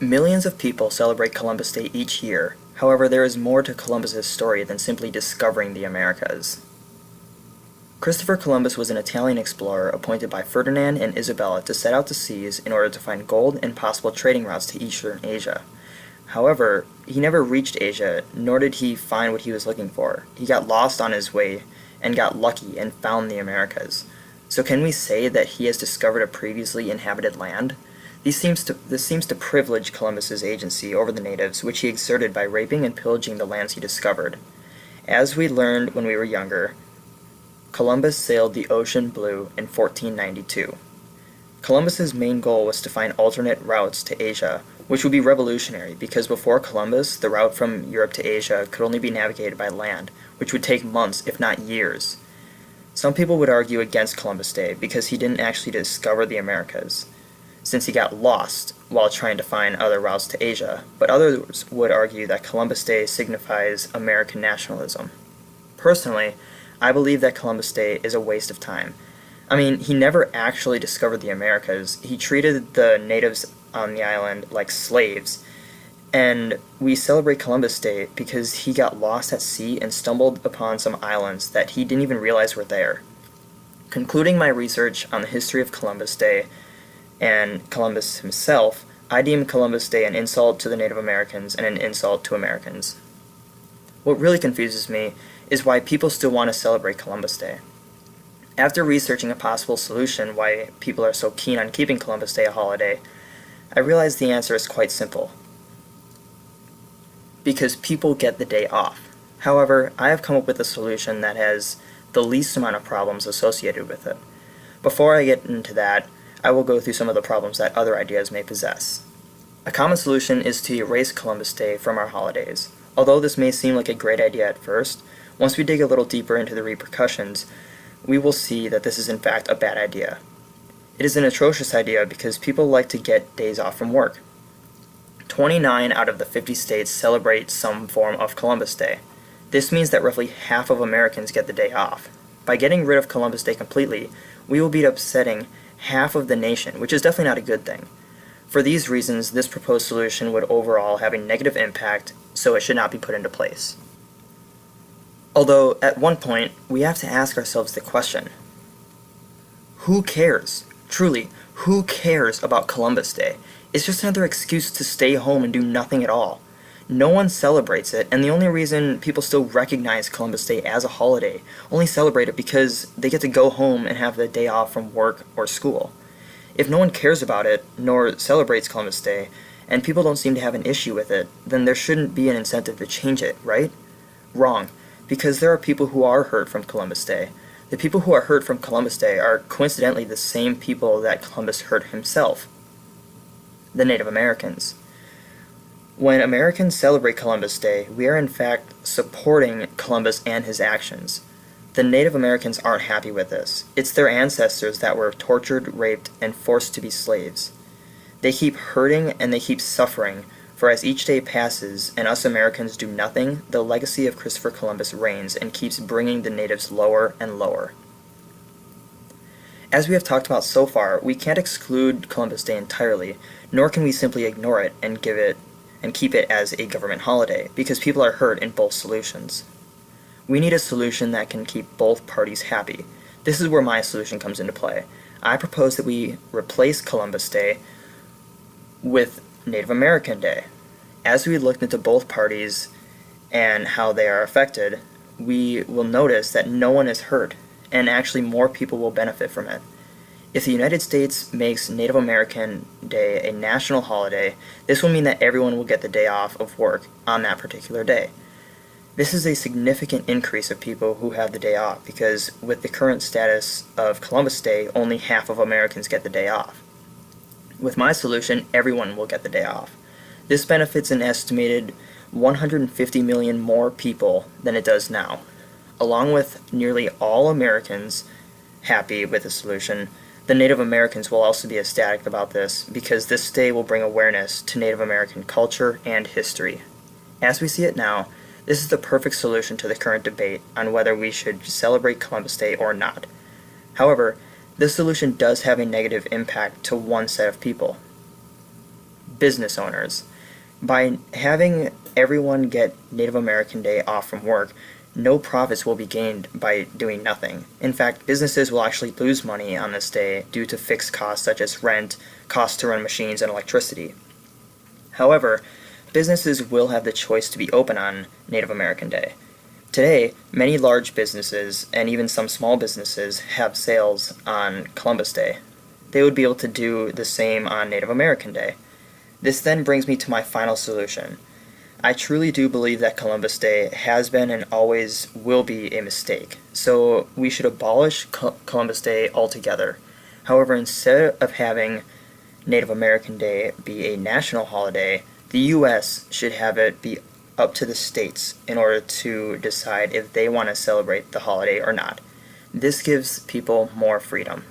Millions of people celebrate Columbus Day each year. However, there is more to Columbus's story than simply discovering the Americas. Christopher Columbus was an Italian explorer appointed by Ferdinand and Isabella to set out to seas in order to find gold and possible trading routes to Eastern Asia. However, he never reached Asia, nor did he find what he was looking for. He got lost on his way and got lucky and found the Americas. So can we say that he has discovered a previously inhabited land? This seems to privilege Columbus's agency over the natives, which he exerted by raping and pillaging the lands he discovered. As we learned when we were younger, Columbus sailed the ocean blue in 1492. Columbus's main goal was to find alternate routes to Asia, which would be revolutionary because before Columbus, the route from Europe to Asia could only be navigated by land, which would take months, if not years. Some people would argue against Columbus Day because he didn't actually discover the Americas, since he got lost while trying to find other routes to Asia, but others would argue that Columbus Day signifies American nationalism. Personally, I believe that Columbus Day is a waste of time. I mean, he never actually discovered the Americas. He treated the natives on the island like slaves, and we celebrate Columbus Day because he got lost at sea and stumbled upon some islands that he didn't even realize were there. Concluding my research on the history of Columbus Day and Columbus himself, I deem Columbus Day an insult to the Native Americans and an insult to Americans. What really confuses me is why people still want to celebrate Columbus Day. After researching a possible solution why people are so keen on keeping Columbus Day a holiday, I realized the answer is quite simple. Because people get the day off. However, I have come up with a solution that has the least amount of problems associated with it. Before I get into that, I will go through some of the problems that other ideas may possess. A common solution is to erase Columbus Day from our holidays. Although this may seem like a great idea at first, once we dig a little deeper into the repercussions, we will see that this is in fact a bad idea. It is an atrocious idea because people like to get days off from work. 29 out of the 50 states celebrate some form of Columbus Day. This means that roughly half of Americans get the day off. By getting rid of Columbus Day completely, we will be upsetting half of the nation, which is definitely not a good thing. For these reasons, this proposed solution would overall have a negative impact, so it should not be put into place. Although, at one point, we have to ask ourselves the question, who cares? Truly, who cares about Columbus Day? It's just another excuse to stay home and do nothing at all. No one celebrates it, and the only reason people still recognize Columbus Day as a holiday, only celebrate it because they get to go home and have the day off from work or school. If no one cares about it, nor celebrates Columbus Day, and people don't seem to have an issue with it, then there shouldn't be an incentive to change it, right? Wrong, because there are people who are hurt from Columbus Day. The people who are hurt from Columbus Day are coincidentally the same people that Columbus hurt himself, the Native Americans. When Americans celebrate Columbus Day, we are in fact supporting Columbus and his actions. The Native Americans aren't happy with this. It's their ancestors that were tortured, raped, and forced to be slaves. They keep hurting and they keep suffering, for as each day passes and us Americans do nothing, the legacy of Christopher Columbus reigns and keeps bringing the natives lower and lower. As we have talked about so far, we can't exclude Columbus Day entirely, nor can we simply ignore it and keep it as a government holiday, because people are hurt in both solutions. We need a solution that can keep both parties happy. This is where my solution comes into play. I propose that we replace Columbus Day with Native American Day. As we look into both parties and how they are affected, we will notice that no one is hurt, and actually more people will benefit from it. If the United States makes Native American Day a national holiday, this will mean that everyone will get the day off of work on that particular day. This is a significant increase of people who have the day off, because with the current status of Columbus Day, only half of Americans get the day off. With my solution, everyone will get the day off. This benefits an estimated 150 million more people than it does now. Along with nearly all Americans happy with the solution, the Native Americans will also be ecstatic about this, because this day will bring awareness to Native American culture and history. As we see it now, this is the perfect solution to the current debate on whether we should celebrate Columbus Day or not. However, this solution does have a negative impact to one set of people. business owners. By having everyone get Native American Day off from work, no profits will be gained by doing nothing. In fact, businesses will actually lose money on this day due to fixed costs such as rent, costs to run machines, and electricity. However, businesses will have the choice to be open on Native American Day. Today, many large businesses and even some small businesses have sales on Columbus Day. They would be able to do the same on Native American Day. This then brings me to my final solution. I truly do believe that Columbus Day has been and always will be a mistake, so we should abolish Columbus Day altogether. However, instead of having Native American Day be a national holiday, the U.S. should have it be up to the states in order to decide if they want to celebrate the holiday or not. This gives people more freedom.